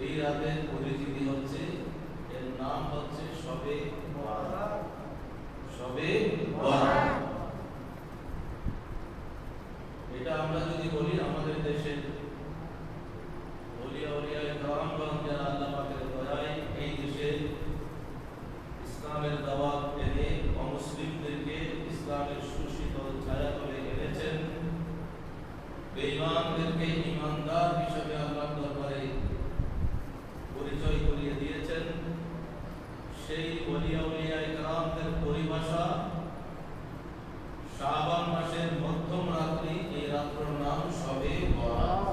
এই রাতের পরিচিতি হচ্ছে, এর নাম হচ্ছে শবে বরাত। শবে বরাত এটা আমরা যদি বলি, আমাদের দেশের ওলিয়া কেরামগণ যারা আল্লাহ পাকের দয়ায় এই দেশে ইসলামের দাওয়াত এনে অমুসলিমদেরকে ইসলামের সুশীতল ছায়াতলে এনেছেন, বেঈমানদেরকে ঈমানদার হিসেবে আল্লাহর দরবারে পরিচয় করিয়ে দিয়েছেন, সেই ওলিয়া কেরামদের পরিভাষা শাবান মাসের মধ্যম রাত্রি, এই রাত্রির নাম শবে বরাত।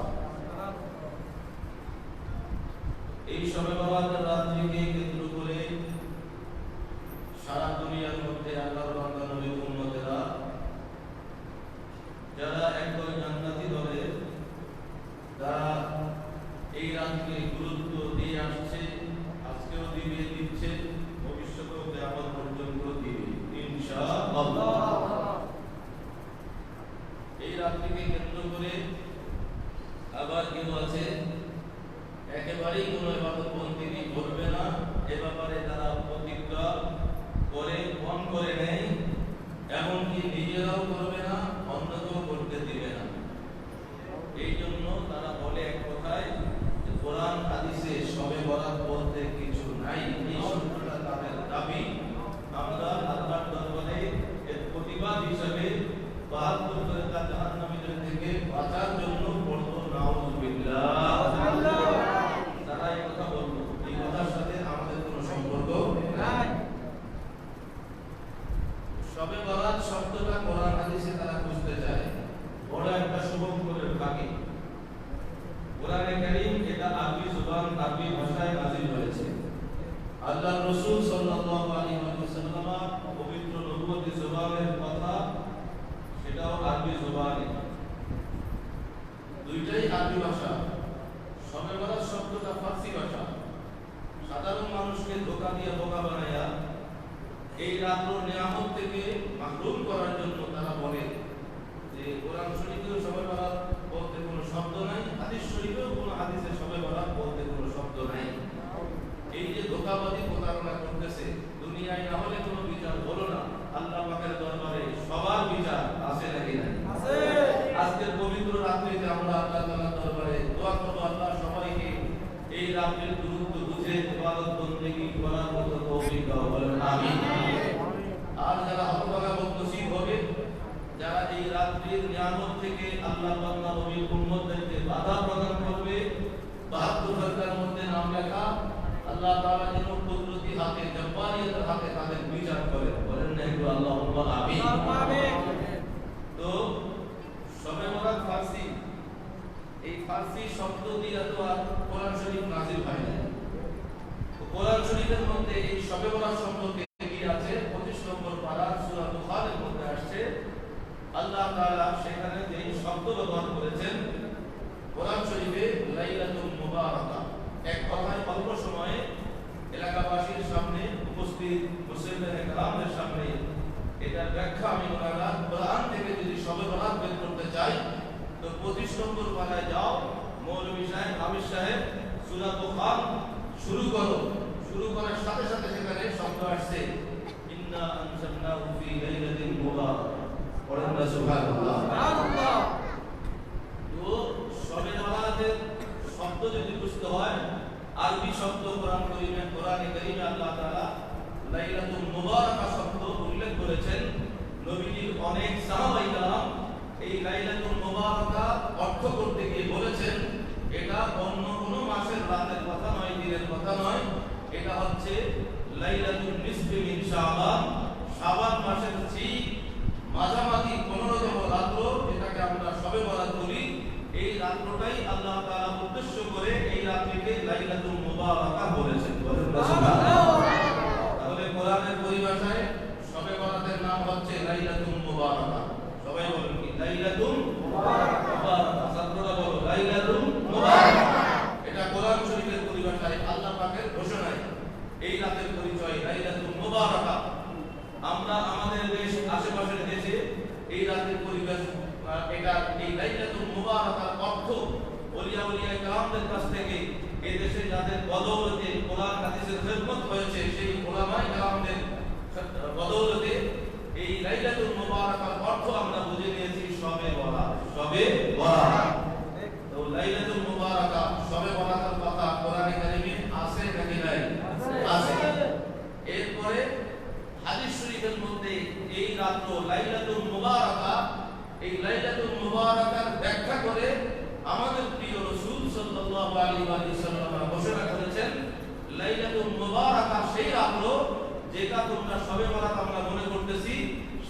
এই শবে বরাতের রাত্রিকে কেন্দ্র করে সারা দুনিয়ার মধ্যে আল্লাহর বান্দা নবী উম্মতেরা যারা একদল জান্নাতি দলের, তারা এই রাতকে গুরুত্ব দিয়ে আসছে, আজকেও দিবে, দিচ্ছে, ভবিষ্যতেও কিয়ামত পর্যন্ত দিবে ইনশাআল্লাহ। এই রাত্রিকে কেন্দ্র করে আবার কেউ আছে একেবারেই কোনো ইবাদত বন্দেগী করবে না, এ ব্যাপারে তারা প্রতিজ্ঞা করে মন করে নেয়, এমনকি নিজেরাও করবে না, অন্যকেও করতে দিবে না। এই জন্য তারা বলে এক কথায় যে কোরআন হাদিসে শবে বরাত বলতে কিছু নাই। এই সত্যটা তাদের দাবি। আমরা আল্লাহর দরবারে এর প্রতিবাদ হিসেবে ৭২ ফেরেশতা জাহান্নামীদের থেকে বাঁচার জন্য পড়ব নাউযুবিল্লাহ। তারা এই কথা বলতো, এই কথার সাথে আমাদের কোনো সম্পর্ক নাই। শবে বরাত শব্দটা কোরআন হাদিসে তারা বুঝতে চায়, বড় একটা শুভঙ্করের ফাঁকি। কোরআনে কারীম এটা আরবি জবান, আরবি ভাষায় নাযিল হয়েছে। আল্লাহর রাসূল সাল্লাল্লাহু আলাইহি ওয়াসাল্লাম পবিত্র নবুয়তি জবানের কথা, সেটাও আরবি জবানে, দুইটাই আরবি ভাষা। শবে বরাত শব্দটা ফার্সি ভাষা। সাধারণ মানুষকে ধোঁকা দিয়ে বোকা বানায়া এই রাত্র নিয়ামত থেকে মাহরুম করার জন্য তারা বলে যে কোরআন শরীফেও শবে বরাত বলতে কোনো শব্দ নাই, হাদিস শরীফেও কোনো হাদিসে শবে বরাত বলতে কোনো শব্দ নাই। এই যে ধোঁকাবাজি প্রতারণা করতেছে, দুনিয়ায় না হলে কোনো বিচার হলো না, আল্লাহ পাকের দরবারে সবার বিচার আছে নাকি নাই? আছে। আজকের পবিত্র রাত্রিতে আমরা আল্লাহ তাআলার দরবারে দোয়া করব, আল্লাহ সবাইকে এই রাত্রির গুরুত্ব বুঝে ইবাদত বন্দেগী করার মতো তৌফিক দাও, বলেন আমিন। আর যারা হতভাগা বদনসিব হবে, যারা এই রাত্রির নিয়ামত থেকে আল্লাহ বান্দা নবীর উম্মতদেরকে বাধা প্রদান করবে, ৭২ ফেরেশতার মধ্যে নাম লেখা, আল্লাহ তাআলা যেন কুদরতি হাতে, জব্বারিয়তের হাতে তাদের বিচার করেন, বলেন না একটু আল্লাহুম্মা আমিন। তো শবে বরাত ফার্সি, এই ফার্সি শব্দ দিয়ে তো আর কোরআন শরীফ নাযিল হয় না। তো কোরআন শরীফের মধ্যে এই শবে বরাত সম্পর্কে কি আছে, ২৫ নম্বর পারা সূরা দুখানের মধ্যে আসছে। আল্লাহ তাআলা সেখানে যে শব্দ ব্যবহার করেছেন কোরআন শরীফে, লাইলাতুল মুবারাকা, এক কথায় অল্প সময়ে এলাকাবাসীর সামনে উপস্থিত মুসলিমদের একরামদের সামনে এটার ব্যাখ্যা আমি কোরআন থেকে যদি শবে বরাত বের করতে চাই, তো ২৫ নম্বর পারায় যাও, মৌলভী সাহেব, আমির সাহেব সূরা দুখান শুরু করো। শুরু করার সাথে সাথে সেখানে শব্দ আসছে, ইন্না আনজালনাহু ফি লাইলাতিন মুবারাকা, পড়েন না সুবহানাল্লাহ। তো শবে বরাতের শব্দ যদি বুঝতে হয়, আরবি শব্দ কোরআনে কারীমে আল্লাহ তাআলা লাইলাতুল মুবারাকা শব্দ উল্লেখ করেছেন। নবীজির অনেক সাহাবায়ে কেরাম এই লাইলাতুল মুবারাকা অর্থ করতে গিয়ে বলেছেন, এটা অন্য কোনো মাসের রাতের কথা নয়, দিনের কথা নয়, এটা হচ্ছে লাইলাতুল নিসফি মিন শাবান, শাবান মাসের ঠিক মাঝামাঝি ১৫তম রাত্র, এটাকে আমরা শবে বরাত বলি। এই রাত্রটাই আল্লাহ তাআলা উদ্দেশ্য করে এই রাত্রিকে লাইলাতুল মুবারাকা বলেছেন, বলেন সুবহানাল্লাহ। তাহলে কোরআনের পরিভাষায় শবে বরাতের নাম হচ্ছে লাইলাতুল মুবারাকা। সবাই বলেন কি লাইলাতুল মুবারাকা, ছাত্ররা বলো লাইলাতুল মুবারাকা। এটা কোরআন শরীফের পরিভাষায়, আল্লাহ পাকের ঘোষণায় এই রাতের পরিচয় লাইলাতুল মুবারাকা। আমরা আমাদের দেশ, আশেপাশের দেশে এই রাতের পরিবেশ, এটা এই লাইলাতুল মুবারাকার অর্থ ওলিয়া কেরামদের কাছ থেকে এই দেশে যাদের আলিহি ওয়াসাল্লাম ঘোষণা করেছেন লাইলাতুল মুবারাকা সেই রাত্র যেটা তোমরা শবে বরাত আমরা মনে করতেছি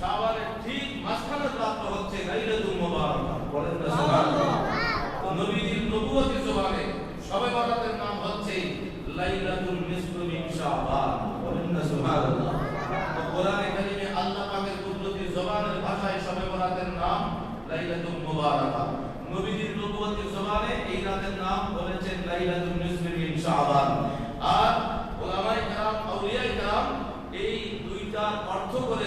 শাবানের ঠিক মাঝখানের রাত্র হচ্ছে লাইলাতুল মুবারাকা। বলেন না সুবহানাল্লাহ। নবীর নবুয়তি জবানে শবে বরাতের নাম হচ্ছে লাইলাতুল নিসফি মিন শাবান। বলেন না সুবহানাল্লাহ। তো কোরআনে কারিমে আল্লাহ পাকের কুদরতি জবানের ভাষায় শবে বরাতের নাম লাইলাতুল মুবারাকা। নবীর নবুয়তি জবানে এই রাতের নাম বলেছেন লাইলাতুল নিসফি মিন শাবান। আর উলামায়ে কেরাম আউলিয়ায়ে কেরাম এই দুইটার অর্থ করে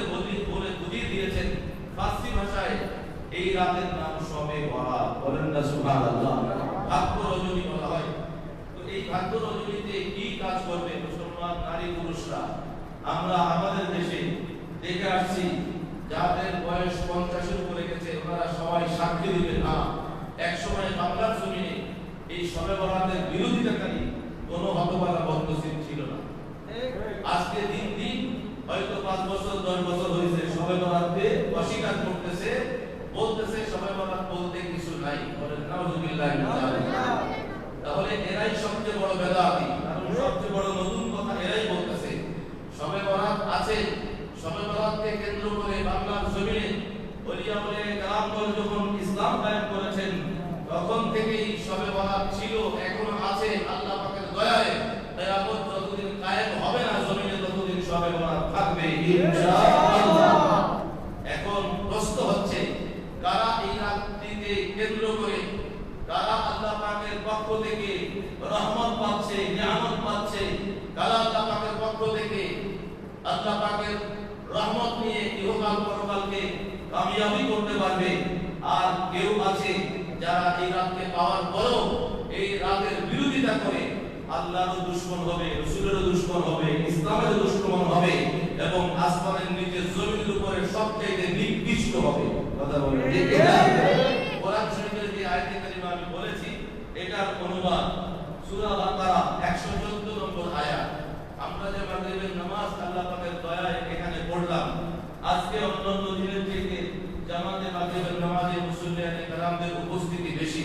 বলে বুঝিয়ে দিয়েছেন ফার্সি ভাষায় এই রাতের নাম শবে বরাত। বলেন না সুবহানাল্লাহ। ভাগ্য রজনী বলা হয়। তো এই ভাগ্য রজনীতে কি কাজ করবে মুসলমান নারী পুরুষরা? আমরা আমাদের দেশে দেখে আসছি যাদের বয়স 50-এর উপরে গেছে ওনারা সবাই সাক্ষী দিবেন না এক সময় বাংলার জমিনে এই শবে বরাতের বিরোধিতাকারী কোনো হতভাগা বদনসিব ছিল না। আজকে দিন দিন হয়তো 5 বছর 10 বছর হয়েছে শবে বরাতকে অস্বীকার করতেছে, বলতেছে শবে বরাত বলতে কিছু নাই। বলেন নাউজুবিল্লাহ। তাহলে এরাই সবচেয়ে বড় বেদাতি, কারণ সবচেয়ে বড় নতুন কথা এরাই বলতেছে। শবে বরাত আছে, শবে বরাতকে কেন্দ্র করে বাংলার জমিনে ওলিয়া বলে কালামগণ যখন ইসলাম কায়েম করেছেন তখন থেকেই শবে বরাত ছিল, এখন আছে। আল্লাহ পাকের দয়ায় কিয়ামত যতদিন কায়েম হবে না জমিনে ততদিন শবে বরাত থাকবে ইনশাআল্লাহ। এখন প্রশ্ন হচ্ছে কারা এই রাতটিকে কেন্দ্র করে কারা আল্লাহ পাকের পক্ষ থেকে রহমত পাচ্ছে, নিয়ামত পাচ্ছে, কারা আল্লাহ পাকের পক্ষ থেকে আল্লাহ পাকের রহমত নিয়ে ইহকাল পরকালকে কামিয়াবি করতে পারবে। আর কেউ আছে যারা এই রাতকে পাওয়ার পরও এই রাতের বিরোধিতা করে আল্লাহর দুশমন হবে, রাসূলের দুশমন হবে, ইসলামের দুশমন হবে এবং আসমানের নিচে জমিনের উপরে সবচেয়ে নিকৃষ্ট হবে। কথা বলেন ঠিক কিনা? কোরআন শরীফের যে আয়াতে কারিমা আমি বলেছি এটার অনুবাদ সূরা বাকারা 114 নম্বর আয়াত। আমরা যে মাগরিবের নামাজ আল্লাহ পাকের দয়ায় এখানে পড়লাম, আজকে অন্যান্য দিনের থেকে জামাতে মাগরিবের নামাজে মুসল্লিয়ানে কেরামদের উপস্থিতি বেশি।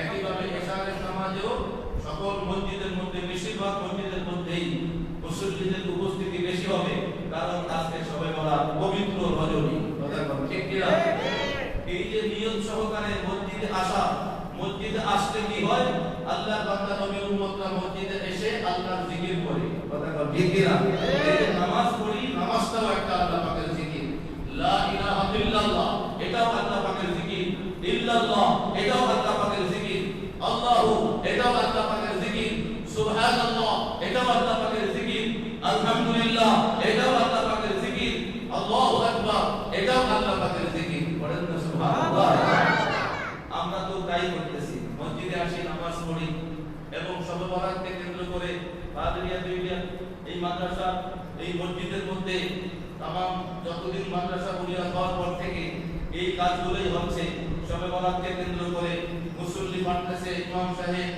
একইভাবে ইশারের নামাজেও সকল মসজিদের মধ্যে বেশিরভাগ মসজিদের মধ্যেই মুসল্লিদের উপস্থিতি বেশি হবে, কারণ আজকে শবে বরাত পবিত্র রজনী। কথা বলেন ঠিক কিনা? এই যে নিয়ত সহকারে মসজিদে আসা, মসজিদে আসলে কি হয়? আল্লাহর বান্দা নবী উম্মতরা মসজিদে এসে আল্লাহর জিকির করে। কথা বলেন ঠিক কিনা? এই যে নামাজ পড়ি, নামাজটাও একটা আল্লাহ পাকের জিকির। লা ইলাহা ইল্লাল্লাহ এটাও আল্লাহ পাকের জিকির, ইল্লাল্লাহ এটাও আল্লাহ পাকের জিকির, আল্লাহু এটাও আল্লাহ পাকের জিকির, সুবহানাল্লাহ এটাও আল্লাহ পাকের জিকির, আলহামদুলিল্লাহ এটাও আল্লাহ পাকের জিকির, আল্লাহু আকবার এটাও আল্লাহ পাকের জিকির। পড়েন না সুবহানাল্লাহ। আমরা তো তাই করতেছি, মসজিদে আসি, নামাজ পড়ি এবং শবে বরাতকে কেন্দ্র করে কাদরিয়া দুইয়া এই মাদ্রাসা এই মসজিদের মধ্যে तमाम যতদিন মাদ্রাসা বুনিয়াদ হওয়ার পর থেকে এই কাজগুলোই হচ্ছে। শবে বরাতকে কেন্দ্র করে মুসল্লি বাড়তেছে, ইমাম সাহেব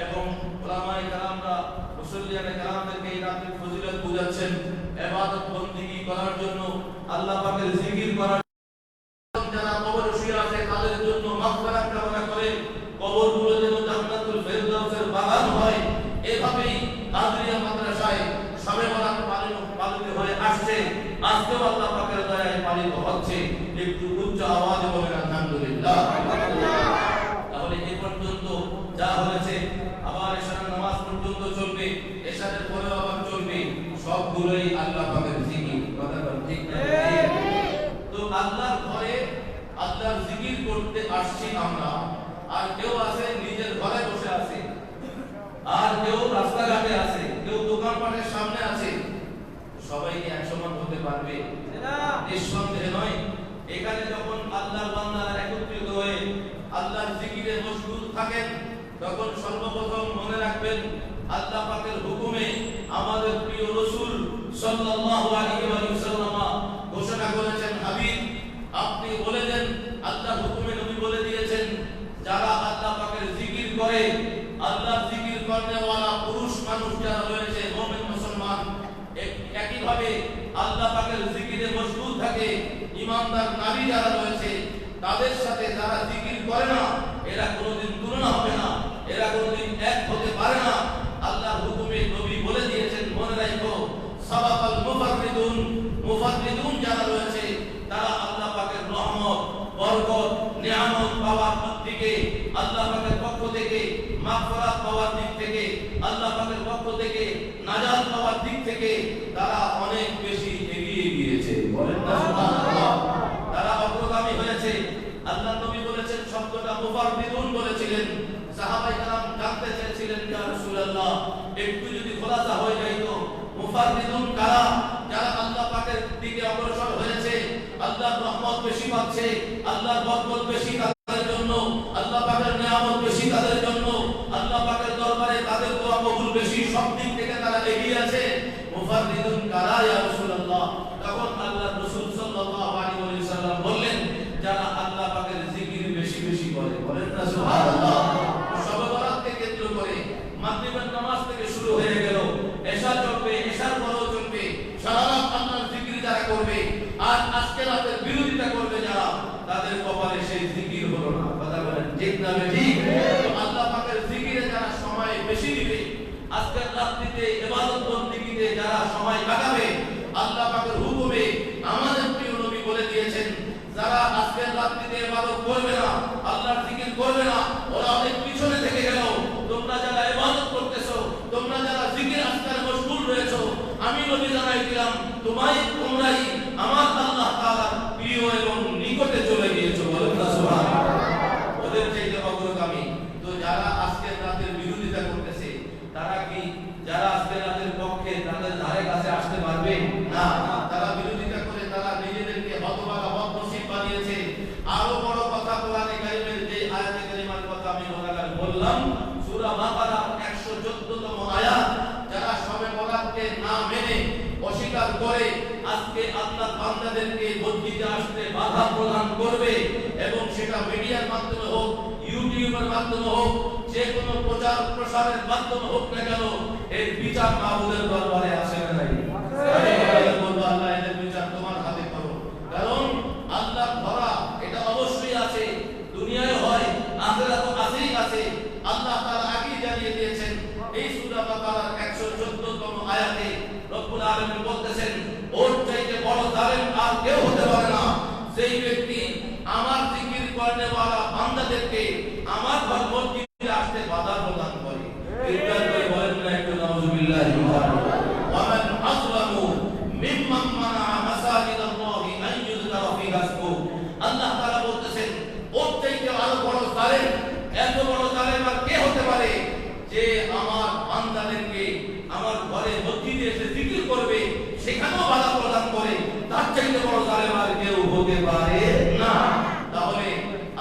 এবং উলামায়ে কেরামরা মুসল্লিয়ানে কেরামদেরকে এই রাতের ফজিলত বুঝাচ্ছেন, ইবাদত বندگی করার জন্য, আল্লাহ পাকের জিকির করার জন্য। যারা কবরে শুয়ে আছে তাদের জন্য মাগফিরাত কামনা করে কবরগুলো যেন জান্নাতুল ফেরদাউসের বাগান হয়। এভাবেই কাদরিয়া মাদ্রাসায় শবে বরাত পালিত হয়ে আসছে, আজকেও আল্লাহ পাকের দয়ায় পালিত হচ্ছে। একটু উচ্চ আওয়াজে বলেন আলহামদুলিল্লাহ। তাহলে এই পর্যন্ত যা হয়েছে আবার এশারের নামাজ পর্যন্ত চলবে, এশারের পরেও আবার চলবে, সবগুলোই আল্লাহ পাকের জিকির। কথা বলেন ঠিক না? তো আল্লাহর ঘরে আল্লাহর জিকির করতে আসছি আমরা। আর কেউ আছে নিজের ঘরে বসে আছে, আর কেউ রাস্তাঘাটে আছে, কেউ দোকানপাটের সামনে আছে। সবাই কি একসমান হতে পারবে? নিঃসন্দেহে নয়। এখানে যখন আল্লাহর বান্দারা একত্রিত হয়ে আল্লাহর জিকিরে মশগুল থাকেন তখন সর্বপ্রথম মনে রাখবেন আল্লাহ পাকের হুকুমে আমাদের প্রিয় রাসূল সাল্লাল্লাহু আলাইহি ওয়াসাল্লাম ঘোষণা করেছেন, হাবিব আপনি বলে দেন, আল্লাহর হুকুমে নবী বলে দিয়েছেন, যারা আল্লাহ পাকের জিকির করে, আল্লাহর জিকির করনেওয়ালা পুরুষ মানুষ যারা রয়েছে মুমিন মুসলমান, একইভাবে আল্লাহ পাকের জিকিরে মশগুল থাকে ঈমানদার নারী যারা রয়েছে, তাদের সাথে যারা জিকির করে না এরা কোনোদিন তুলনা হবে না। এরা কোনোদিন এক হতে পারে না। আল্লাহর হুকুমে নবী বলে দিয়েছেন, মনে রাখো সাবাকাল মুফাররিদুন, মুফাররিদুন যারা রয়েছে তারা আল্লাহ পাকের রহমত, বরকত, নিয়ামত পাওয়ার দিকে, আল্লাহ পাকের পক্ষ থেকে মাগফিরাত পাওয়ার দিক থেকে, আল্লাহ পাকের পক্ষ থেকে নাজাত পাওয়ার দিক থেকে তারা অনেক বেশি এগিয়ে গিয়েছে। বলেন না সুবহানাল্লাহ। তারা অগ্রগামী হয়েছে। আল্লাহ নবী বলেছেন, শব্দটা মুফাররিদুন বলেছিলেন। সাহাবায়ে কেরাম জানতে চেয়েছিলেন, ইয়া রাসূলুল্লাহ একটু যদি খোলাসা হয়ে যাইতো, মুফাররিদুন কারা? যারা আল্লাহ পাকের দিকে অগ্রসর হয়েছে, আল্লাহর রহমত বেশি পাচ্ছে, আল্লাহর বরকত বেশি তাদের জন্য, আল্লাহ পাকের নিয়ামত বেশি তাদের জন্য, আল্লাহ পাকের দরবারে তাদের দোয়া কবুল বেশি, সব দিক থেকে তারা এগিয়ে আছে। মুফাররিদুন কারা ইয়া রাসূলুল্লাহ? তখন আল্লাহর রাসূল সাল্লাল্লাহু আলাইহি ওয়াসাল্লাম বললেন, যারা আল্লাহ পাকের জিকির বেশি বেশি করে। বলেন না সুবহানাল্লাহ। শবে বরাতকে কেন্দ্র করে মাগরিবের নামাজ থেকে শুরু হয়ে গেল, এশা চলবে, এশার পরেও চলবে, সারা রাত আল্লাহর জিকির যারা করবে, আর আজকে রাতের বিরোধিতা করবে যারা, তাদের কপালে সেই জিকির হলো না। কথা বলেন ঠিক না ঠিক? তো আল্লাহ পাকের জিকিরে যারা সময় বেশি দিবে, আজকের রাত্রিতে ইবাদত বন্দেগীতে যারা সময় লাগাবে, আল্লাহ পাকের হুকুমে আমাদের প্রিয় নবী বলে দিয়েছেন, যারা আজকের রাত্রিতে ইবাদত করবে না, আল্লাহর জিকির করবে না, ওরা অনেক পিছনে থেকে গেল। তোমরা যারা ইবাদত করতেছো, তোমরা যারা জিকির আজকার মশগুল রয়েছো, আমি নবী জানাই দিলাম তোমরাই আমার আল্লাহ তাআলার প্রিয় এবং নিকটে চলে গিয়েছো। বলেন না সুবহানাল্লাহ। ওদের চাইতে অগ্রগামী। তো যারা আজকের রাতের বিরোধিতা করতেছে, তারা কি যারা আজকের রাতের পক্ষে, তাদের ধারে কাছে আসতে পারবে না? তারা বিরোধিতা করে তারা নিজেদেরকে হতভাগা বদনসিব বানিয়েছে। আরো বড় কথা, কোরআনে কারীমের যে আয়াতে কারিমার কথা আমি ওনাকে বললাম, সূরা বাকারার 114তম আয়াত, যারা শবে বরাতকে না মেনে অস্বীকার করে আজকে আল্লাহর বান্দাদেরকে মসজিদে আসতে বাধা প্রদান করবে, এবং সেটা মিডিয়ার মাধ্যমে হোক, ইউটিউবের মাধ্যমে হোক, যে কোনো প্রচার প্রসারের মাধ্যমে হোক না কেন, এর বিচার মাহবুবের দরবারে আসে না নাই? বলবো আল্লাহ এর বিচার তোমার হাতে করো। কারণ আল্লাহর ধরা এটা অবশ্যই আছে, দুনিয়ায় হয়, আখিরাতে আছেই আছে। আল্লাহ তাআলা আগেই জানিয়ে দিয়েছেন। এই সূরা বাকারার 114তম আয়াতে রব্বুল আলামিন বলতেছেন, ওর চাইতে বড় জালেম আর কেউ হতে পারে না, যেই ব্যক্তি আমার জিকির করনে ওয়ালা বান্দাদেরকে আমার ঘর মসজিদে আসতে বাধা প্রদান করে। ইরশাদ করে বলেন না একটু নাউযুবিল্লাহি মিন যালিক। ওয়া মান আযলামু মিম্মান মানাআ মাসাজিদাল্লাহি আন ইউযকারা ফিহা ইসমু। আল্লাহ তাআলা বলতেছেন, ওর চাইতে আরো বড় জালেম, এত বড় জালেম আর কে হতে পারে, যে আমার বান্দাদেরকে আমার ঘরে মসজিদে এসে জিকির করবে, সেখানেও বাধা প্রদান করে। তার চাইতে বড় জালেম আর কেউ হতে পারে না। তাহলে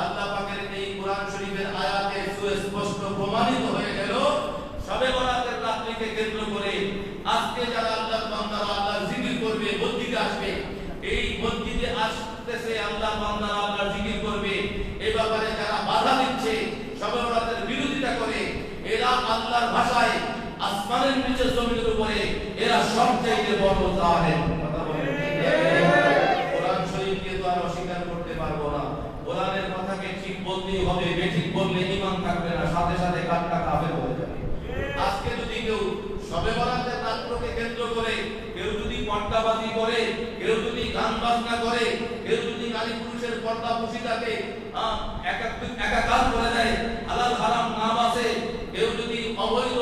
আল্লাহ পাকের এই কোরআন শরীফের আয়াতে সুস্পষ্ট প্রমাণিত হয়ে গেল, শবে বরাতের রাত্রিকে কেন্দ্র করে আজকে যারা আল্লাহর বান্দারা আল্লাহর জিকির করবে, মসজিদে আসবে, এই মসজিদে আসতেছে আল্লাহর বান্দারা আল্লাহর জিকির করবে, এই ব্যাপারে যারা বাধা দিচ্ছে, শবে বরাতের বিরোধিতা করে, এরা আল্লাহর ভাষায় আসমানের নিচে জমিনের উপরে এরা সবচাইতে বড় জালেম। কথা বলেন ঠিক আছে? কোরআন শরীফকে তো আর অস্বীকার করতে পারবো না। কোরআনের কথাকে ঠিক বলতেই হবে, বেঠিক বললে ঈমান থাকবে না, সাথে সাথে কাটটা কাফের হয়ে যাবে। আজকে যদি কেউ শবে বরাতের রাতকে কেন্দ্র করে কেউ যদি পর্দাবাজি করে, কেউ যদি গান বাজনা করে, কেউ যদি নারী পুরুষের পর্দা পুশিটাকে একাকার করে দেয়, হালাল হারাম না বাসে, কেউ যদি অবৈধ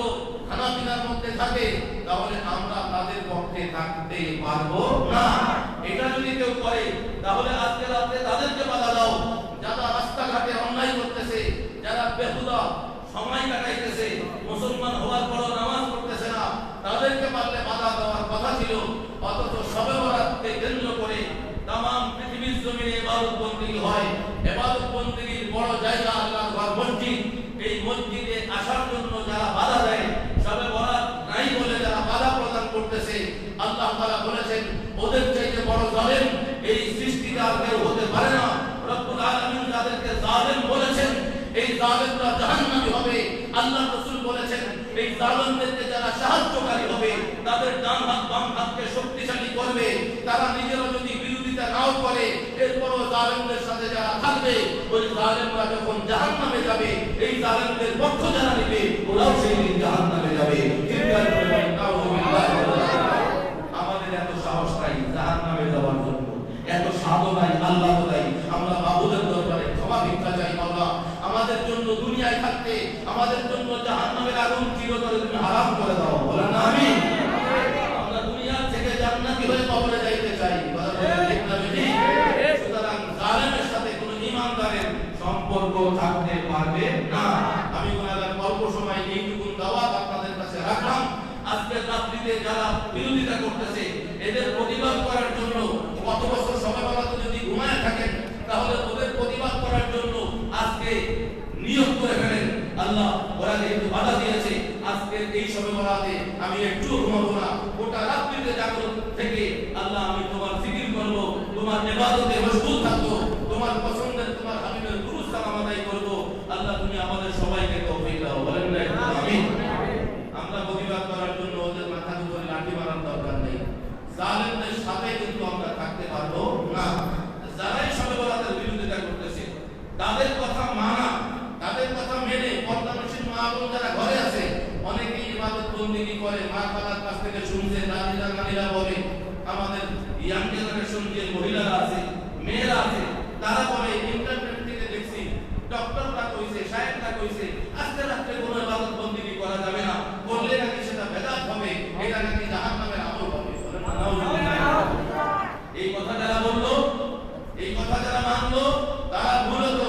খানাপিনার মধ্যে থাকে, তাহলে আমরা তাদের পক্ষে থাকতে পারবো না। এটা যদি কেউ করে, তাহলে আজকে রাতে তাদেরকে বাধা দাও। যারা রাস্তাঘাটে অন্যায় করতেছে, যারা বেহুদা সময় কাটাইতেছে, মুসলমান হওয়ার পরও নামাজ পড়তেছে না, তাদেরকে পারলে বাধা দেওয়ার কথা ছিল। অথচ শবে বরাতকে কেন্দ্র করে তামাম পৃথিবীর জমিনে ইবাদত বন্দেগী হয়। ইবাদত বন্দেগীর বড় জায়গা আল্লাহর ঘর মসজিদ। এই মসজিদে আসার জন্য যারা বাধা দেয়, শবে বরাত নাই বলে যারা বাধা প্রদান করতেছে, আল্লাহ তাআলা বলেছেন, ওদের চাইতে বড় জালেম এই সৃষ্টিতে আর কেউ হতে পারে না। রব্বুল আলামিন যাদেরকে জালেম বলেছেন, এই জালেমরা জাহান্নামী হবে। আল্লাহ রাসূল বলেছেন, এই জালেমদেরকে যারা সাহায্যকারী হবে, তাদের ডান হাত বাম হাতকে শক্তিশালী করবে। তারা নিজেরা যদি বিরোধিতা নাও করে, এরপরও জালেমদের সাথে যারা থাকবে, ওই জালেমরা যখন জাহান্নামে যাবে, এই জালেমদের পক্ষ যারা নেবে ওরাও সেই দিন জাহান্নামে যাবে। আমাদের এত সাহস নাই জাহান্নামে যাওয়ার জন্য, এত সাধু নাই, আল্লাহ নাই। আমরা বাবুদের দরবারে ক্ষমা ভিক্ষা চাই, আল্লাহ আমাদের জন্য দুনিয়ায় থাকতে আমাদের জন্য জাহান্নামের আগুন চিরতরে তুমি হারাম করে দাও। বলেন না আমিন। আমরা দুনিয়া থেকে জান্নাতি হয়ে কবরে যাইতে চাই। কথা বলেন ঠিক না বেশি? সুতরাং জালেমের সাথে কোনো ঈমানদারের সম্পর্ক থাকতে পারবে না। আমি গুনাহগার অল্প সময় এইটুকু দাওয়াত আপনাদের কাছে রাখলাম। আজকে রাত্রিতে যারা বিরোধিতা করতেছে এদের প্রতিবাদ করার জন্য কত বছর সময় বেলাতে যদি ঘুমায় থাকেন তাহলে ওদের প্রতিবাদ করার জন্য আজকে নিয়োগ করে ফেলেন। আল্লাহ ওরা যেহেতু বাধা দিয়েছে, আজকে এই সময় বেলাতে আমি একটু ঘুমাবো না, গোটা রাত্রিতে জাগ্রত থেকে আল্লাহ আমি তোমার জিকির করব, তোমার ইবাদতে মশগুল থাকবো, তোমার পছন্দের তোমার হাবিবের দুরূদ সালাম আদায় করব। আল্লাহ তুমি আমাদের সবাইকে তৌফিক দাও। বলেন না আমিন। আমরা প্রতিবাদ করার জন্য ওদের মাথার উপরে লাঠি মারার দরকার নেই। জালেমদের সাথে কিন্তু আমরা থাকতে পারবো না। যারাই সবে বলাদের বিরোধিতা করতেছে তাদের কথা মানা, তাদের কথা মেনে পর্দানশীল মা বোন যারা ঘরে আছে, অনেকেই ইবাদত বন্দেগী করে, মা খালার কাছ থেকে শুনছে, দাদিরা নানিরা বলে, আমাদের ইয়াং জেনারেশন যে মহিলারা আছে, মেয়েরা আছে, তারা বলে ইন্টারনেট থেকে দেখছি ডক্টররা কইছে, সাহেবরা কইছে আজকে রাত্রে কোনো ইবাদত বন্দেগী করা যাবে না, করলে নাকি সেটা বেদাত হবে, এটা নাকি জাহান্নামের আমল হবে। এই কথা যারা বললো, এই কথা যারা মানলো, তারা মূলত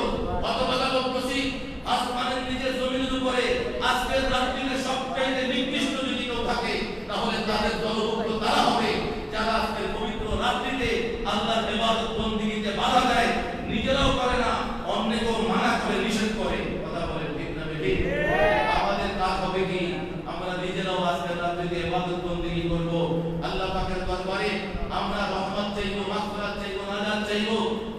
হতভাগা লোক নসিব। আসমানের নিচে জমিনের উপরে আজকের রাত্রিতে সবচাইতে নিকৃষ্ট যদি কেউ থাকে তাহলে তাদের দলভুক্ত তারা হবে যারা আজকের পবিত্র রাত্রিতে আল্লাহর ইবাদত বন্দেগীতে বাধা দেয়, নিজেরাও করে না, অন্যকেও মানা করে, নিষেধ করে। কথা বলেন ঠিক না বেঠিক? আমাদের কাজ হবে কি? আমরা নিজেরাও আজকের রাত্রিতে ইবাদত বন্দেগী করব, আল্লাহ পাকের দরবারে আমরা রহমত চাইবো, মাগফিরাত চাইবো, নাজাত চাইবো,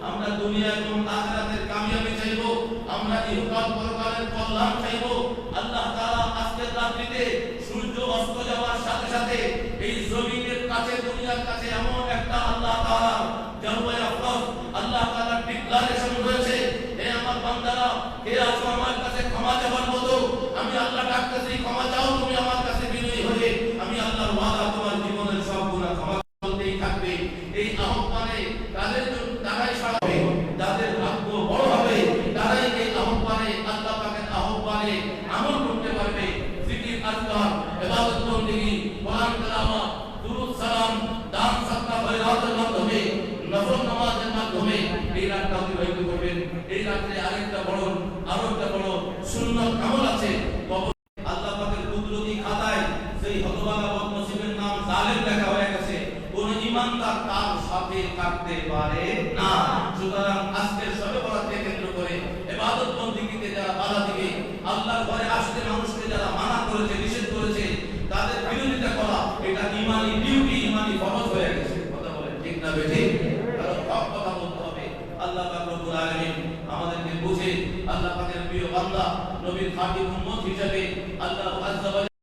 আমরা দুনিয়া এবং আখিরাতের কামিয়াবি চাইবো, আমরা ইহকাল পরকালের কল্যাণ চাইবো। আল্লাহ তাআলা আজকের রাত্রিতে সূর্য অস্ত যাওয়ার সাথে সাথে এই জমিনের কাছে, দুনিয়ার কাছে এমন একটা আল্লাহ তাআলা জাওয়ায় আফরাজ আল্লাহ তাআলার ডিক্লারেশন রয়েছে, হে আমার বান্দারা, কে আছো আমার কাছে ক্ষমা চাওয়ার মতো? আমি আল্লাহ ডাকতেছি, ক্ষমা চাও তুমি আমার কাছে বিনয়ী হয়ে, আমি আল্লাহর ওয়াদা তোমার জীবনের সব গুনাহ ক্ষমা করতেই থাকবে। এই আহ্বানে তাদের জন্য তারাই সাড়া হবে, যাদের ভাগ্য বড় হবে তারাই এই আহ্বানে, আল্লাহ পাকের আহ্বানে আমল করতে পারবে। জিকির, আজকার, ইবাদত বন্দেগী, কোরআন তেলাওয়াত, দুরূদ সালাম, দান সাদকা খয়রাতের মাধ্যমে, নফল নামাজের মাধ্যমে এই রাতটা অতিবাহিত করবেন। এই রাতে আরেকটা বড়, আরো একটা বড় সুন্নাত আমল আছে। আল্লাহ পাকের কুদরতি খাতায় সেই হতভাগা বদনসিবের নাম জালেম লেখা হয়ে গেছে, কোন ঈমানদার তার সাথে থাকতে পারে না। সুতরাং আজকের শবে বরাতকে কেন্দ্র করে ইবাদত বন্দেগীতে যারা বাধা দিবে, আল্লাহর ঘরে আসতে মানুষকে যারা মানা করেছে, নিষেধ করেছে, তাদের বিরোধিতা করা এটা ঈমানি ডিউটি, ঈমানি ফরজ হয়ে গেছে। কথা বলেন ঠিক না বেঠিক? কারণ হক কথা বলতে হবে। আল্লাহ পাক রব্বুল আলামিন আমাদেরকে বুঝে আল্লাহ পাকের প্রিয় বান্দা, নবীর খাঁটি উম্মত হিসেবে আল্লাহ আযজা ওয়া